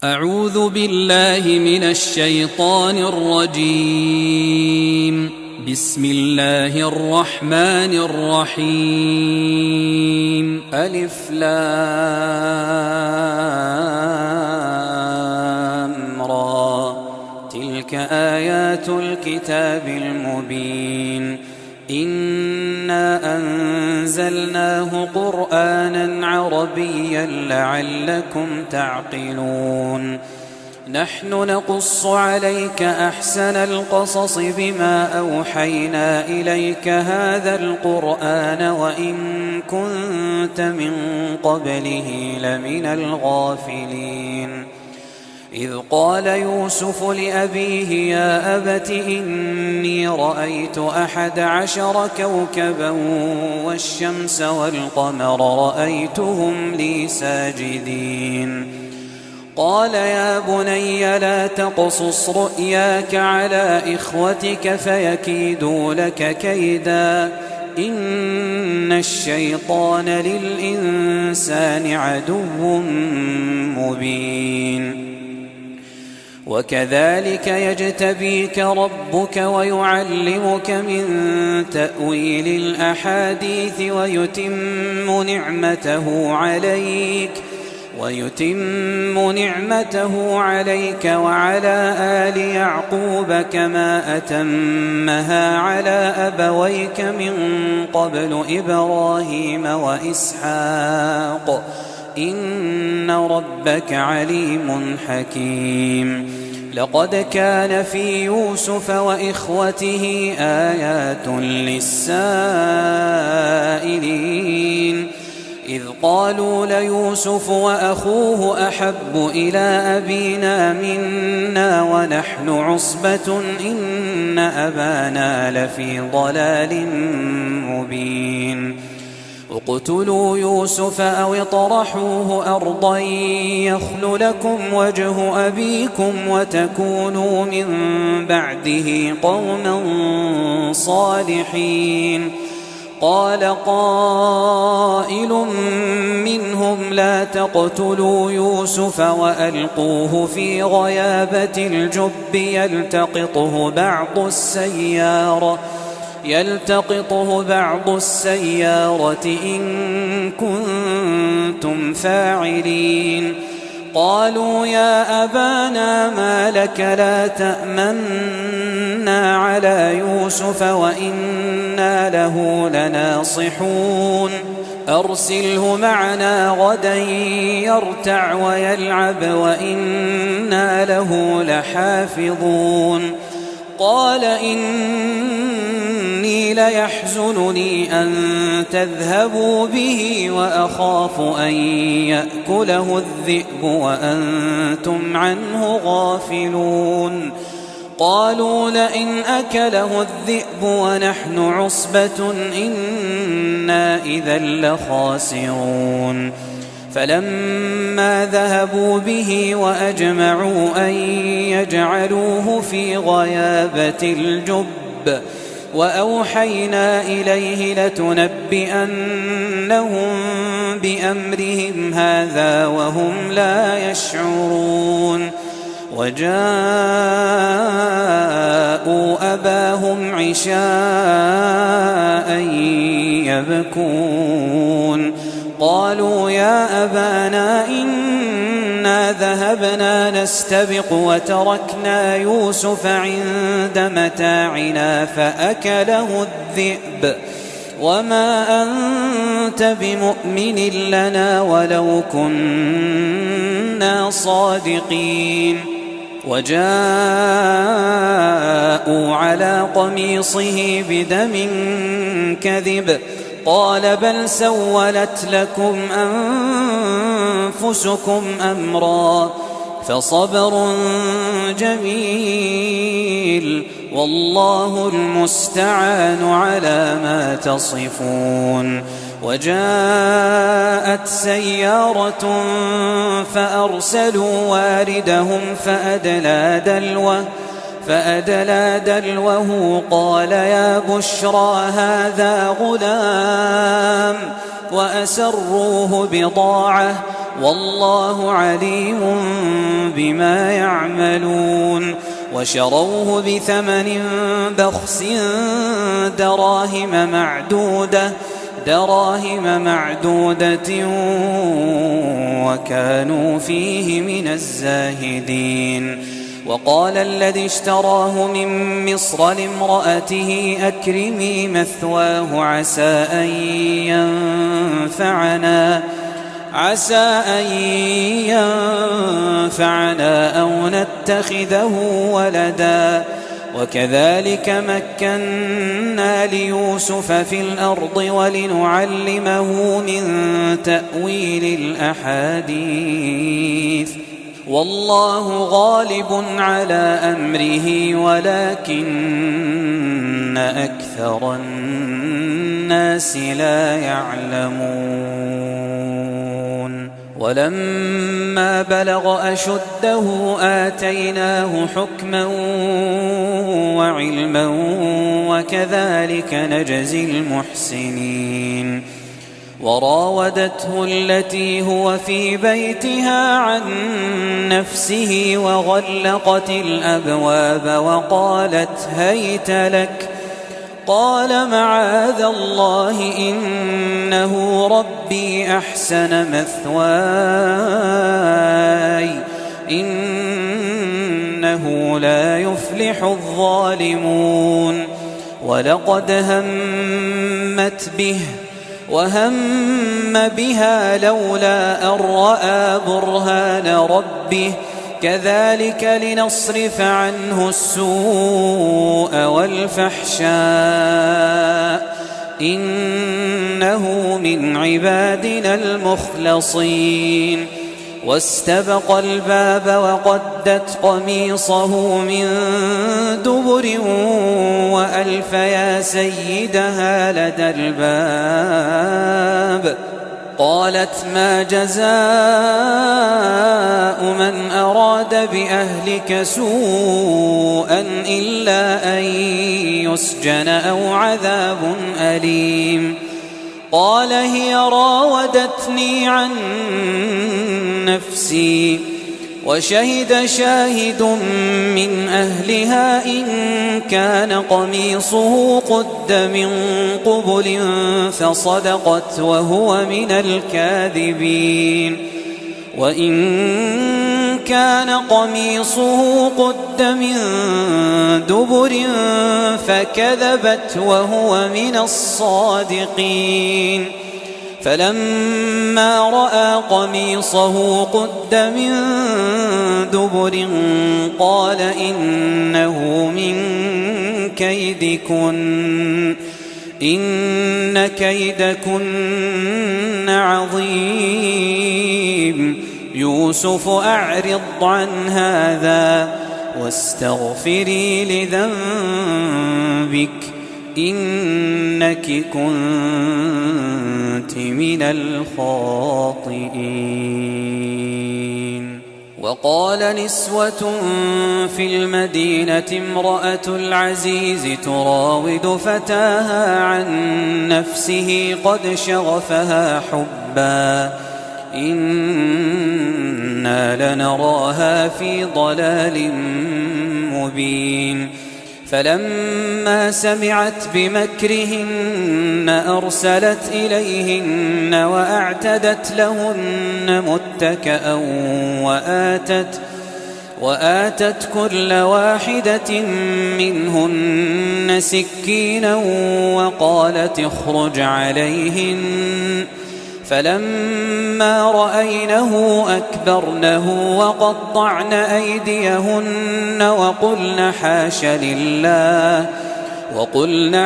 أعوذ بالله من الشيطان الرجيم. بسم الله الرحمن الرحيم. ألف لام را، تلك آيات الكتاب المبين. إنا أنزلناه قرآنا عربيا لعلكم تعقلون. نحن نقص عليك أحسن القصص بما أوحينا إليك هذا القرآن وإن كنت من قبله لمن الغافلين. إذ قال يوسف لأبيه يا أبت إني رأيت 11 كوكبا والشمس والقمر رأيتهم لي ساجدين. قال يا بني لا تقصص رؤياك على إخوتك فيكيدوا لك كيدا إن الشيطان للإنسان عدو مبين. وكذلك يجتبيك ربك ويعلمك من تأويل الأحاديث ويتم نعمته عليك وعلى آل يعقوب كما أتمها على أبويك من قبل إبراهيم وإسحاق إن ربك عليم حكيم. لقد كان في يوسف وإخوته آيات للسائلين إذ قالوا ليوسف وأخوه أحب إلى أبينا منا ونحن عصبة إن أبانا لفي ضلال مبين. اقتلوا يوسف أو اطرحوه أرضا يخل لكم وجه أبيكم وتكونوا من بعده قوما صالحين. قال قائل منهم لا تقتلوا يوسف وألقوه في غيابة الجب يلتقطه بعض السيارة إن كنتم فاعلين. قالوا يا أبانا ما لك لا تأمنا على يوسف وإنا له لناصحون. أرسله معنا غدا يرتع ويلعب وإنا له لحافظون. قال إني ليحزنني أن تذهبوا به وأخاف أن يأكله الذئب وأنتم عنه غافلون. قالوا لئن أكله الذئب ونحن عصبة إنا إذا لخاسرون. فلما ذهبوا به وأجمعوا أن يجعلوه في غيابة الجب وأوحينا إليه لتنبئنهم بأمرهم هذا وهم لا يشعرون. وجاءوا أباهم عشاء يبكون. قالوا يا أبانا إنا ذهبنا نستبق وتركنا يوسف عند متاعنا فأكله الذئب وما أنت بمؤمن لنا ولو كنا صادقين. وجاءوا على قميصه بدم كذب قال بل سولت لكم أنفسكم أمرا فصبر جميل والله المستعان على ما تصفون. وجاءت سيارة فأرسلوا واردهم فأدلى دلوه قال يا بشرى هذا غلام وأسروه بضاعة والله عليم بما يعملون وشروه بثمن بخس دراهم معدودة وكانوا فيه من الزاهدين. وقال الذي اشتراه من مصر لامرأته أكرمي مثواه عسى أن ينفعنا أو نتخذه ولدا وكذلك مكنا ليوسف في الأرض ولنعلمه من تأويل الأحاديث والله غالب على أمره ولكن أكثر الناس لا يعلمون. ولما بلغ أشده آتيناه حكما وعلما وكذلك نجزي المحسنين. وراودته التي هو في بيتها عن نفسه وغلقت الأبواب وقالت هيت لك قال معاذ الله إنه ربي أحسن مثواي إنه لا يفلح الظالمون. ولقد همت به وهم بها لولا أن رأى برهان ربه كذلك لنصرف عنه السوء والفحشاء إنه من عبادنا المخلصين. واستبق الباب وقدت قميصه من دبر وألف يا سيدها لدى الباب قالت ما جزاء من أراد بأهلك سوءا إلا أن يسجن أو عذاب أليم. قال هي راودتني عن نفسي وشهد شاهد من أهلها إن كان قميصه قد من قبل فصدقت وهو من الكاذبين وإن كان قميصه قد من دبر فكذبت وهو من الصادقين. فلما رأى قميصه قد من دبر قال إنه من كيدكن إن كيدكن عظيم. يوسف أعرض عن هذا واستغفري لذنبك إنك كنت من الخاطئين. وقال نسوة في المدينة امرأة العزيز تراود فتاها عن نفسه قد شغفها حبا إنا لنراها في ضلال مبين. فلما سمعت بمكرهن أرسلت إليهن وأعتدت لهن متكأ وآتت كل واحدة منهن سكينا وقالت اخرج عليهن. فلما رأينه أكبرنه وقطعن أيديهن وقلن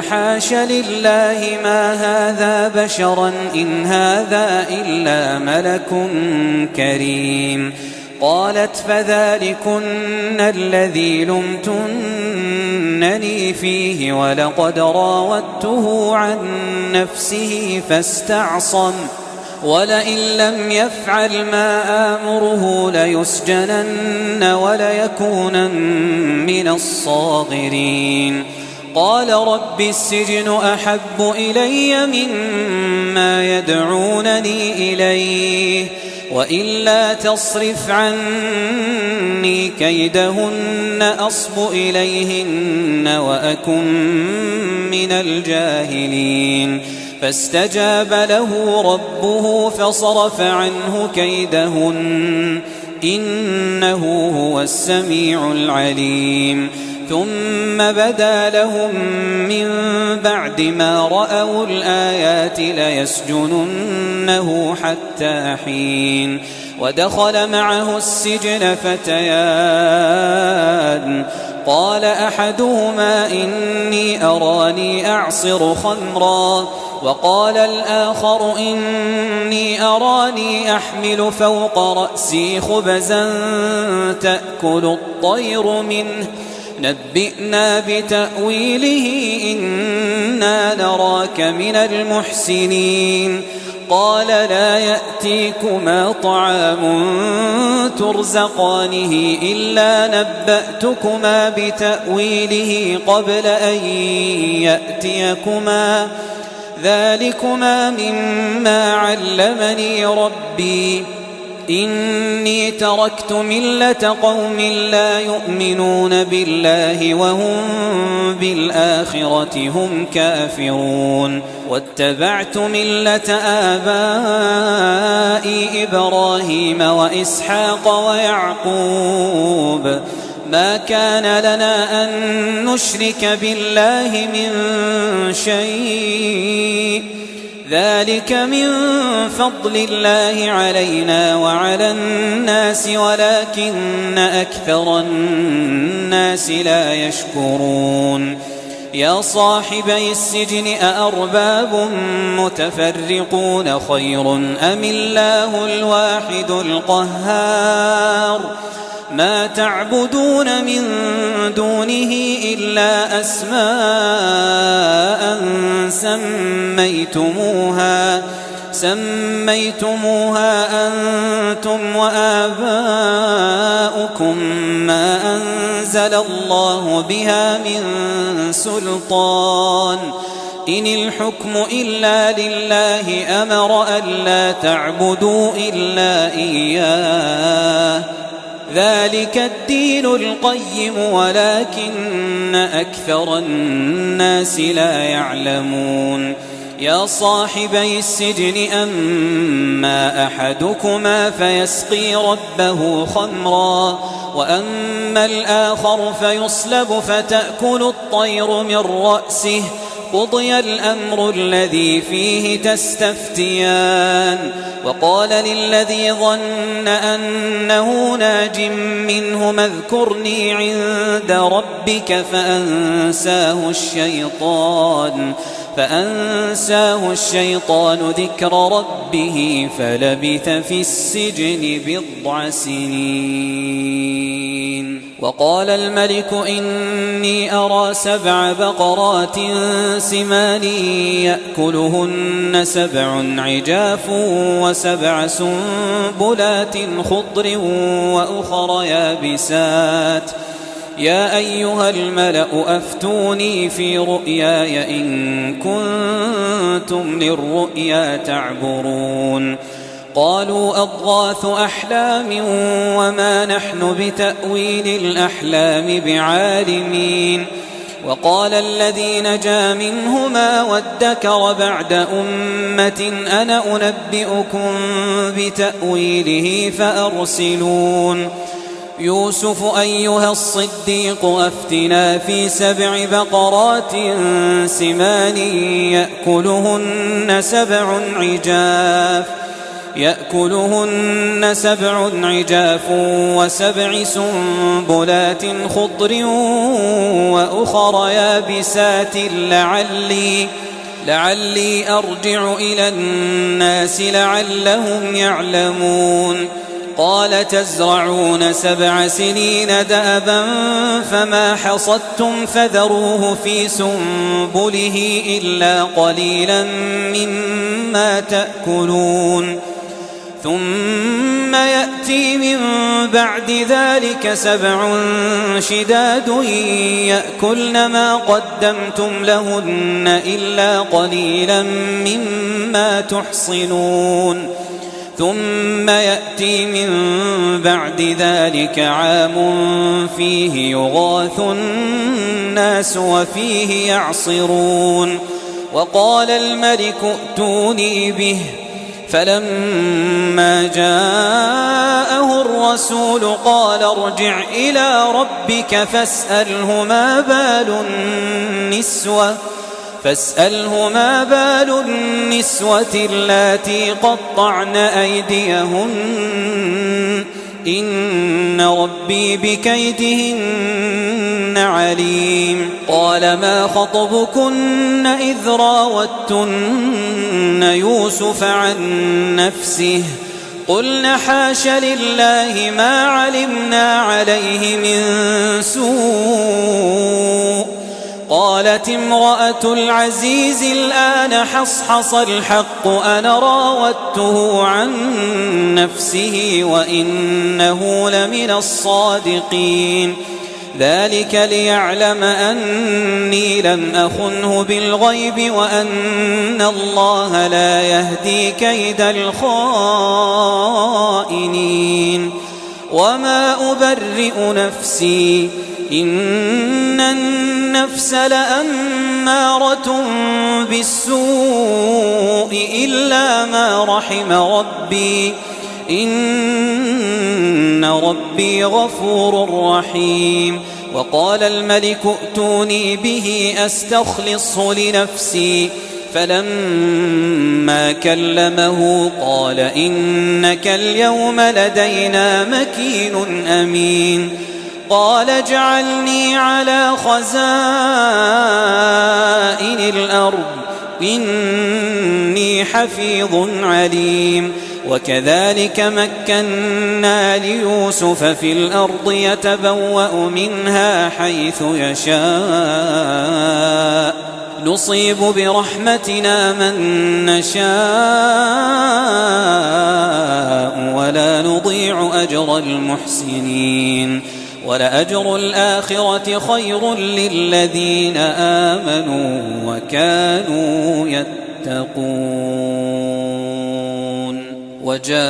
حاش لله ما هذا بشرا إن هذا إلا ملك كريم. قالت فذلكن الذي لمتنني فيه ولقد راودته عن نفسه فاستعصم ولئن لم يفعل ما آمره ليسجنن وليكونن من الصاغرين. قال رب السجن أحب إلي مما يدعونني إليه وإلا تصرف عني أني كيدهن أصب إليهن وأكن من الجاهلين فاستجاب له ربه فصرف عنه كيدهن إنه هو السميع العليم ثم بدا لهم من بعد ما رأوا الآيات ليسجننه حتى حين ودخل معه السجن فتيان قال أحدهما إني أراني أعصر خمرا وقال الآخر إني أراني أحمل فوق رأسي خبزا تأكل الطير منه نبئنا بتأويله إنا نراك من المحسنين قال لا يأتيكما طعام ترزقانه إلا نبأتكما بتأويله قبل أن يأتيكما ذلكما مما علمني ربي إني تركت ملة قوم لا يؤمنون بالله وهم بالآخرة هم كافرون واتبعت ملة آبائي إبراهيم وإسحاق ويعقوب ما كان لنا أن نشرك بالله من شيء ذلك من فضل الله علينا وعلى الناس ولكن أكثر الناس لا يشكرون يا صاحبي السجن أأرباب متفرقون خير أم الله الواحد القهار ما تعبدون من دونه إلا أسماء سميتموها أنتم وآباؤكم ما أنزل الله بها من سلطان إن الحكم إلا لله أمر ألا تعبدوا إلا إياه ذلك الدين القيم ولكن أكثر الناس لا يعلمون يا صاحبي السجن أما أحدكما فيسقي ربه خمرا وأما الآخر فيصلب فتأكل الطير من رأسه قضي الأمر الذي فيه تستفتيان وقال للذي ظن أنه ناج منهما اذكرني عند ربك فأنساه الشيطان ذكر ربه فلبث في السجن بضع سنين وقال الملك إني أرى 7 بقرات سمان يأكلهن 7 عجاف و7 سنبلات خضر وأخر يابسات يا أيها الملأ أفتوني في رؤياي إن كنتم للرؤيا تعبرون قالوا أضغاث أحلام وما نحن بتأويل الأحلام بعالمين وقال الذي نجا منهما وادكر بعد أمة أنا أنبئكم بتأويله فأرسلون يوسف أيها الصديق أفتنا في 7 بقرات سمان يأكلهن 7 عجاف و7 سنبلات خضر وأخر يابسات لعلي أرجع إلى الناس لعلهم يعلمون قال تزرعون 7 سنين دأبا فما حصدتم فذروه في سنبله إلا قليلا مما تأكلون ثم يأتي من بعد ذلك 7 شداد يأكلن ما قدمتم لهن إلا قليلا مما تحصنون ثم يأتي من بعد ذلك عام فيه يغاث الناس وفيه يعصرون وقال الملك ائتوني به فلما جاءه الرسول قال ارجع إلى ربك فاسأله ما بال النسوة اللاتي قطعن أيديهن إن ربي بكيدهن عليم قال ما خطبكن إذ راوتن يوسف عن نفسه قلن حاش لله ما علمنا عليه من سوء قالت امرأة العزيز الآن حصحص الحق أنا راودته عن نفسه وإنه لمن الصادقين ذلك ليعلم أني لم أخنه بالغيب وأن الله لا يهدي كيد الخائنين وما أبرئ نفسي إن النفس لأمارة بالسوء إلا ما رحم ربي إن ربي غفور رحيم وقال الملك ائتوني به أستخلصه لنفسي فلما كلمه قال إنك اليوم لدينا مكين أمين قال اجعلني على خزائن الأرض إني حفيظ عليم وكذلك مكنا ليوسف في الأرض يتبوأ منها حيث يشاء نصيب برحمتنا من نشاء ولا نضيع أجر المحسنين ولأجر الآخرة خير للذين آمنوا وكانوا يتقون وجاء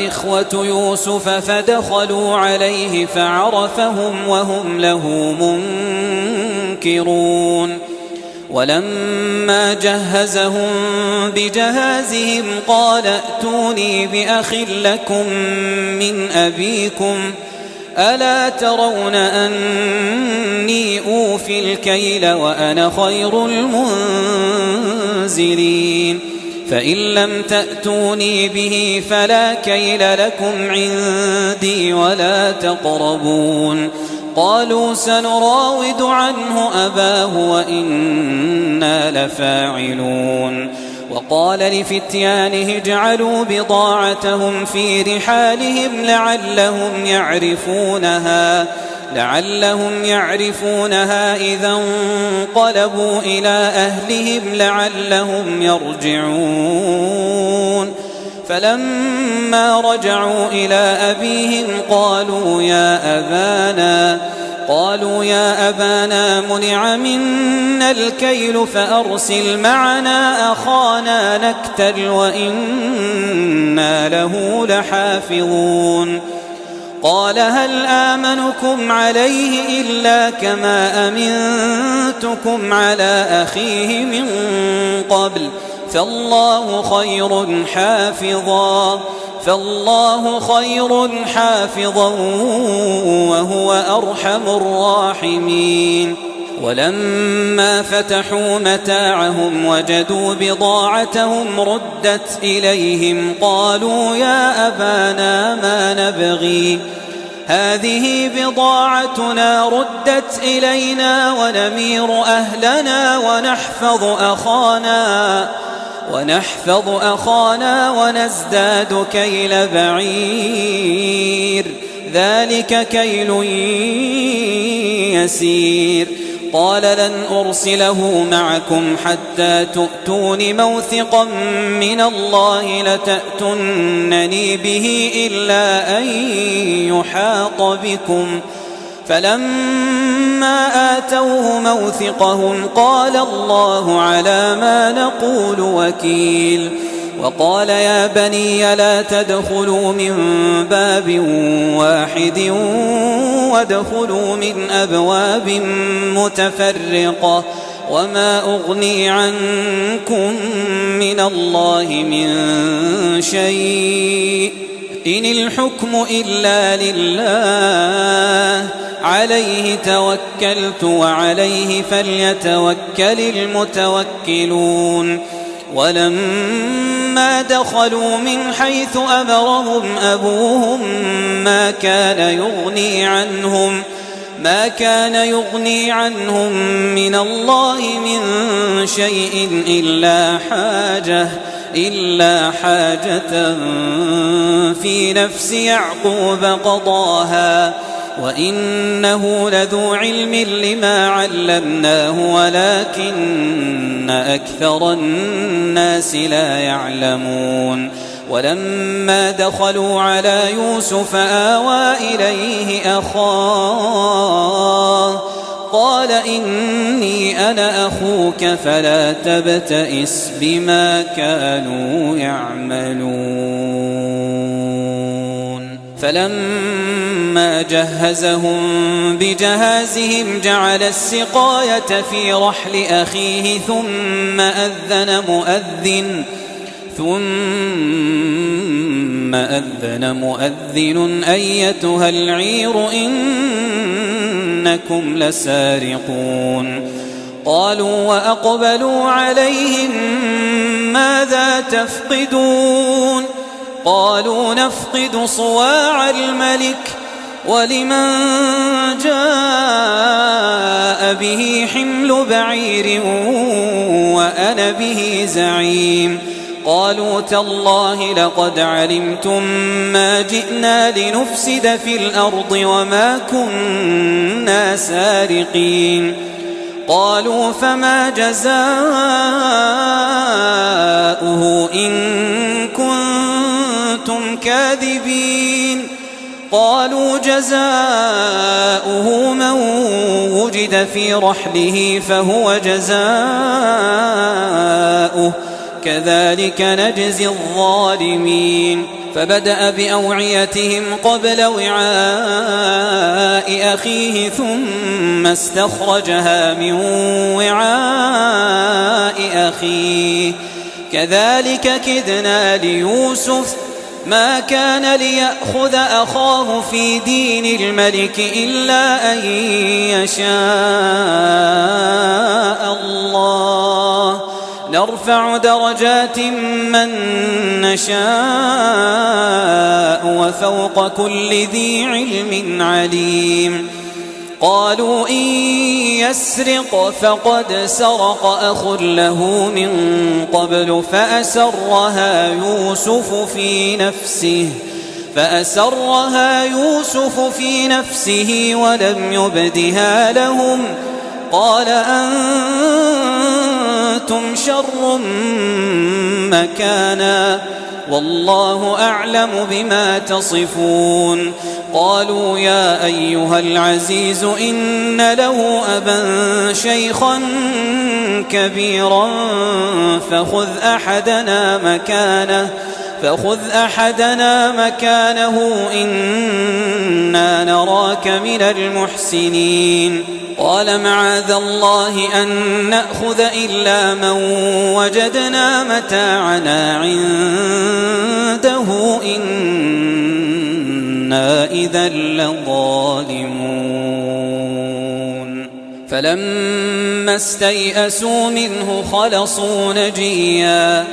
إخوة يوسف فدخلوا عليه فعرفهم وهم له منكرون ولما جهزهم بجهازهم قال ائتوني بأخ لكم من أبيكم ألا ترون أني أوفي الكيل وأنا خير المنزلين فإن لم تأتوني به فلا كيل لكم عندي ولا تقربون قالوا سنراود عنه أباه وإنا لفاعلون وقال لفتيانه اجعلوا بضاعتهم في رحالهم لعلهم يعرفونها إذا انقلبوا إلى أهلهم لعلهم يرجعون فلما رجعوا إلى أبيهم قالوا يا أبانا منع منا الكيل فأرسل معنا أخانا نكتل وإنا له لحافظون قال هل آمنكم عليه إلا كما أمنتكم على أخيه من قبل فالله خير حافظا وهو أرحم الراحمين ولما فتحوا متاعهم وجدوا بضاعتهم ردت إليهم قالوا يا أبانا ما نبغي هذه بضاعتنا ردت إلينا ونمير أهلنا ونحفظ أخانا ونزداد كيل بعير ذلك كيل يسير قال لن أرسله معكم حتى تؤتون موثقا من الله لتأتونني به إلا أن يحاط بكم فلما آتوه موثقهم قال الله على ما نقول وكيل وقال يا بني لا تدخلوا من باب واحد وادخلوا من أبواب متفرقة وما أغني عنكم من الله من شيء إن الحكم إلا لله عليه توكلت وعليه فليتوكل المتوكلون ولما دخلوا من حيث أمرهم أبوهم ما كان يغني عنهم من الله من شيء إلا حاجة في نفس يعقوب قضاها وإنه لذو علم لما علمناه ولكن أكثر الناس لا يعلمون ولما دخلوا على يوسف آوى إليه أخاه قال إني أنا أخوك فلا تبتئس بما كانوا يعملون فلما جهزهم بجهازهم جعل السقاية في رحل أخيه ثم أذن مؤذن أيتها العير إنكم لسارقون قالوا وأقبلوا عليهم ماذا تفقدون قالوا نفقد صواع الملك ولمن جاء به حمل بعير وأنا به زعيم قالوا تالله لقد علمتم ما جئنا لنفسد في الأرض وما كنا سارقين قالوا فما جزاؤه إن كنتم كاذبين قالوا جزاؤه من وجد في رحله فهو جزاؤه كذلك نجزي الظالمين فبدأ بأوعيتهم قبل وعاء أخيه ثم استخرجها من وعاء أخيه كذلك كدنا ليوسف ما كان ليأخذ أخاه في دين الملك إلا أن يشاء الله نرفع درجات من نشاء وفوق كل ذي علم عليم قالوا إن يسرق فقد سرق أخ له من قبل فأسرها يوسف في نفسه ولم يبدها لهم قال أنتم شر مكانا والله أعلم بما تصفون قالوا يا أيها العزيز إن له أبا شيخا كبيرا فخذ أحدنا مكانه إنا نراك من المحسنين قال معاذ الله أن نأخذ إلا من وجدنا متاعنا عنده إنا إذا لظالمون فلما استيئسوا منه خلصوا نجيا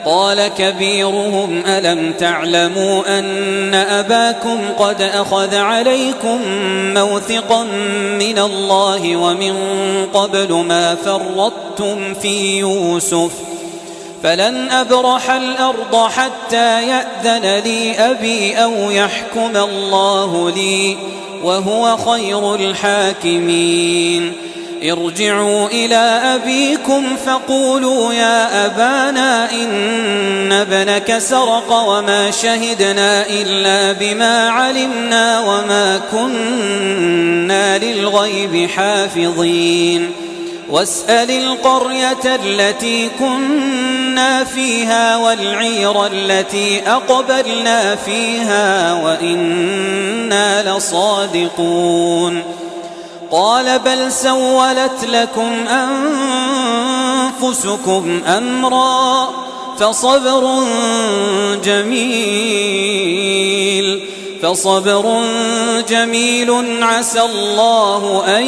قال كبيرهم ألم تعلموا أن أباكم قد أخذ عليكم موثقا من الله ومن قبل ما فرطتم في يوسف فلن أبرح الأرض حتى يأذن لي أبي أو يحكم الله لي وهو خير الحاكمين ارجعوا إلى أبيكم فقولوا يا أبانا إن ابنك سرق وما شهدنا إلا بما علمنا وما كنا للغيب حافظين واسأل القرية التي كنا كنا فيها والعير التي أقبلنا فيها وإنا لصادقون قال بل سولت لكم أنفسكم أمرا فصبر جميل عسى الله أن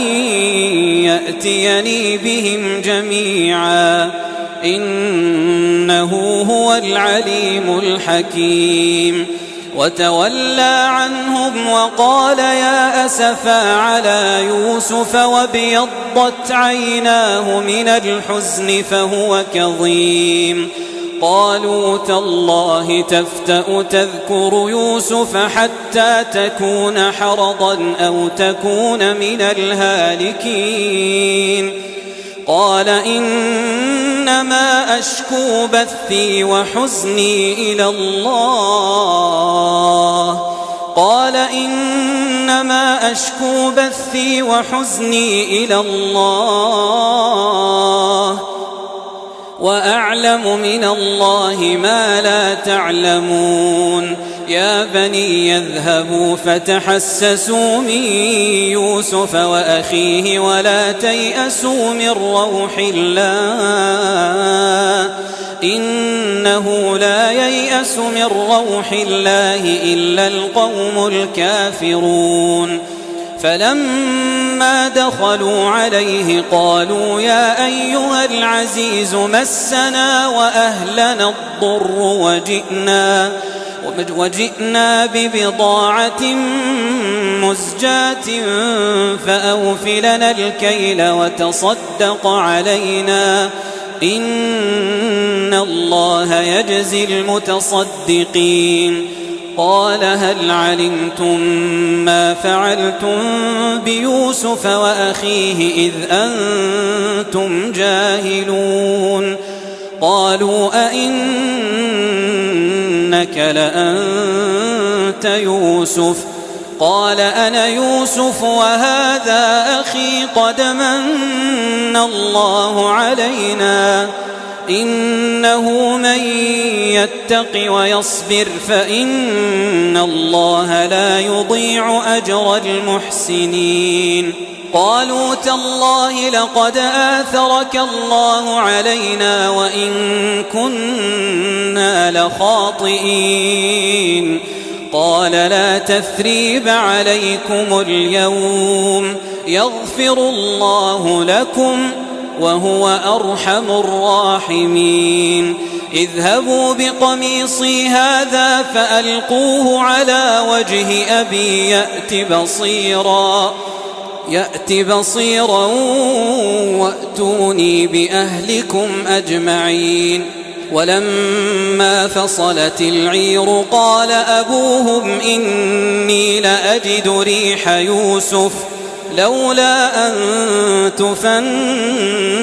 يأتيني بهم جميعا إنه هو العليم الحكيم وتولى عنهم وقال يا أسفا على يوسف وابيضت عيناه من الحزن فهو كظيم قالوا تالله تفتأ تذكر يوسف حتى تكون حرضا أو تكون من الهالكين قال إنما أشكو بثي وحزني إلى الله وأعلم من الله ما لا تعلمون يا بني يذهبوا فتحسسوا من يوسف وأخيه ولا تيأسوا من روح الله إنه لا ييأس من روح الله إلا القوم الكافرون فلما دخلوا عليه قالوا يا أيها العزيز مسنا وأهلنا الضر وجئنا ببضاعة مزجاة فأوف لنا الكيل وتصدق علينا إن الله يجزي المتصدقين قال هل علمتم ما فعلتم بيوسف وأخيه إذ أنتم جاهلون قالوا أئنك لأنت يوسف قال أنا يوسف وهذا أخي قد من الله علينا إنه من يتق ويصبر فإن الله لا يضيع أجر المحسنين قالوا تالله لقد آثرك الله علينا وإن كنا لخاطئين قال لا تثريب عليكم اليوم يغفر الله لكم وهو أرحم الراحمين اذهبوا بقميصي هذا فألقوه على وجه أبي يأت بصيرا وأتوني بأهلكم أجمعين ولما فصلت العير قال أبوهم إني لأجد ريح يوسف لولا أن تفندون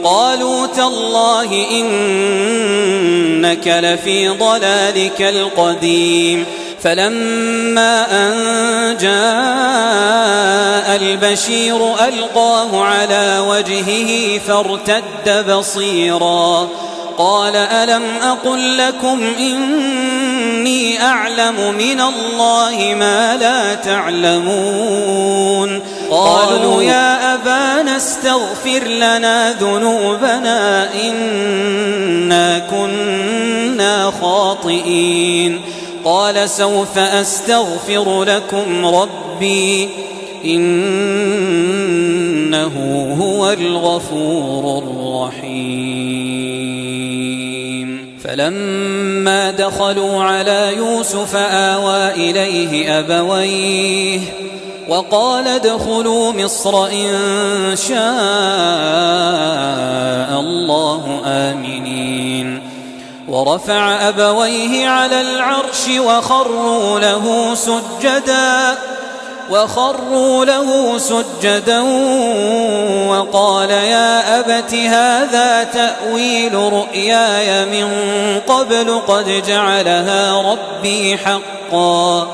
قالوا تالله إنك لفي ضلالك القديم فلما أن جاء البشير ألقاه على وجهه فارتد بصيرا قال ألم أقل لكم إني أعلم من الله ما لا تعلمون قالوا يا أبانا استغفر لنا ذنوبنا إنا كنا خاطئين قال سوف أستغفر لكم ربي إنه هو الغفور الرحيم فلما دخلوا على يوسف آوى إليه أبويه وقال ادخلوا مصر إن شاء الله آمنين ورفع أبويه على العرش وخروا له سجدا وقال يا أبت هذا تأويل رؤياي من قبل قد جعلها ربي حقا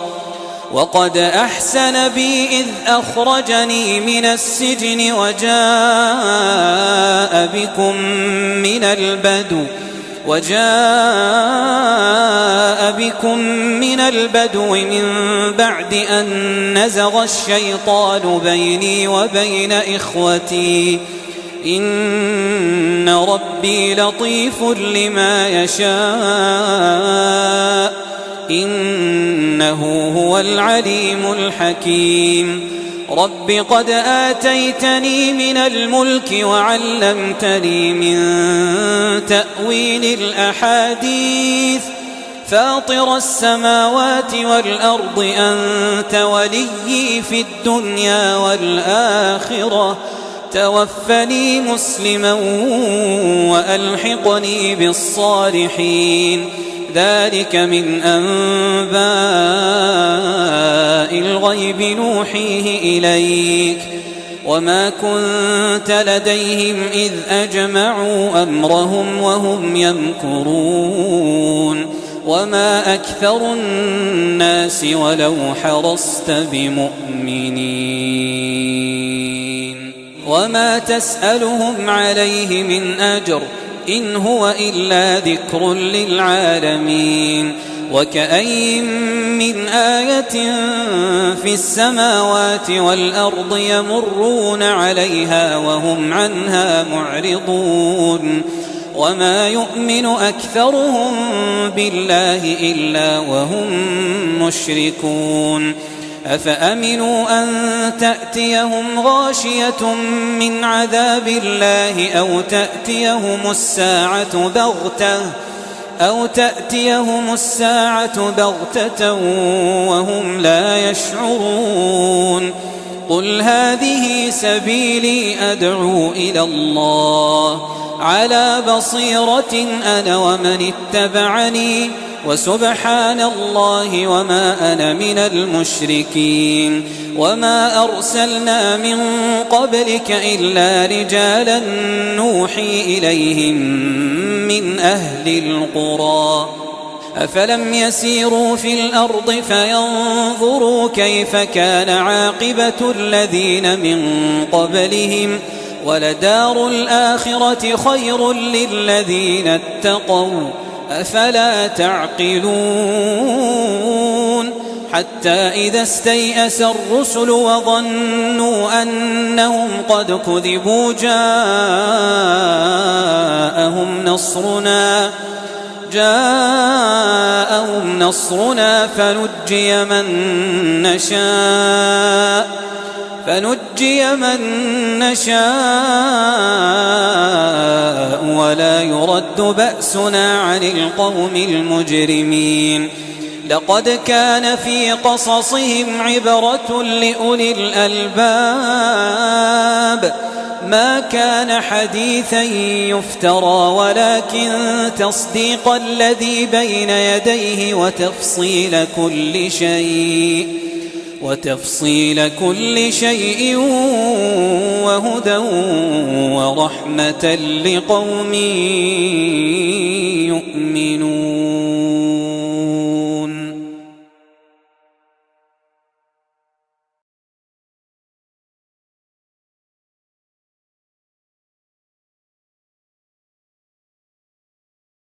وقد أحسن بي إذ أخرجني من السجن وجاء بكم من البدو من بعد أن نزغ الشيطان بيني وبين إخوتي إن ربي لطيف لما يشاء إنه هو العليم الحكيم رب قد آتيتني من الملك وعلمتني من تأويل الأحاديث فاطر السماوات والأرض أنت وليي في الدنيا والآخرة توفني مسلما وألحقني بالصالحين ذلك من أنباء الغيب نوحيه إليك وما كنت لديهم إذ أجمعوا أمرهم وهم يمكرون وما أكثر الناس ولو حرصت بمؤمنين وما تسألهم عليه من أجر إن هو إلا ذكر للعالمين وكأين من آية في السماوات والأرض يمرون عليها وهم عنها معرضون وما يؤمن أكثرهم بالله إلا وهم مشركون أفأمنوا أن تأتيهم غاشية من عذاب الله أو تأتيهم الساعة بغتة وهم لا يشعرون قل هذه سبيلي أدعو إلى الله على بصيرة أنا ومن اتبعني وسبحان الله وما أنا من المشركين وما أرسلنا من قبلك إلا رجالا نوحي إليهم من أهل القرى أفلم يسيروا في الأرض فينظروا كيف كان عاقبة الذين من قبلهم ولدار الآخرة خير للذين اتقوا أفلا تعقلون حتى إذا استيأس الرسل وظنوا أنهم قد كذبوا جاءهم نصرنا فنجي من نشاء ولا يرد بأسنا عن القوم المجرمين لقد كان في قصصهم عبرة لأولي الألباب ما كان حديثا يفترى ولكن تصديق الذي بين يديه وتفصيل كل شيء وهدى ورحمة لقوم يؤمنون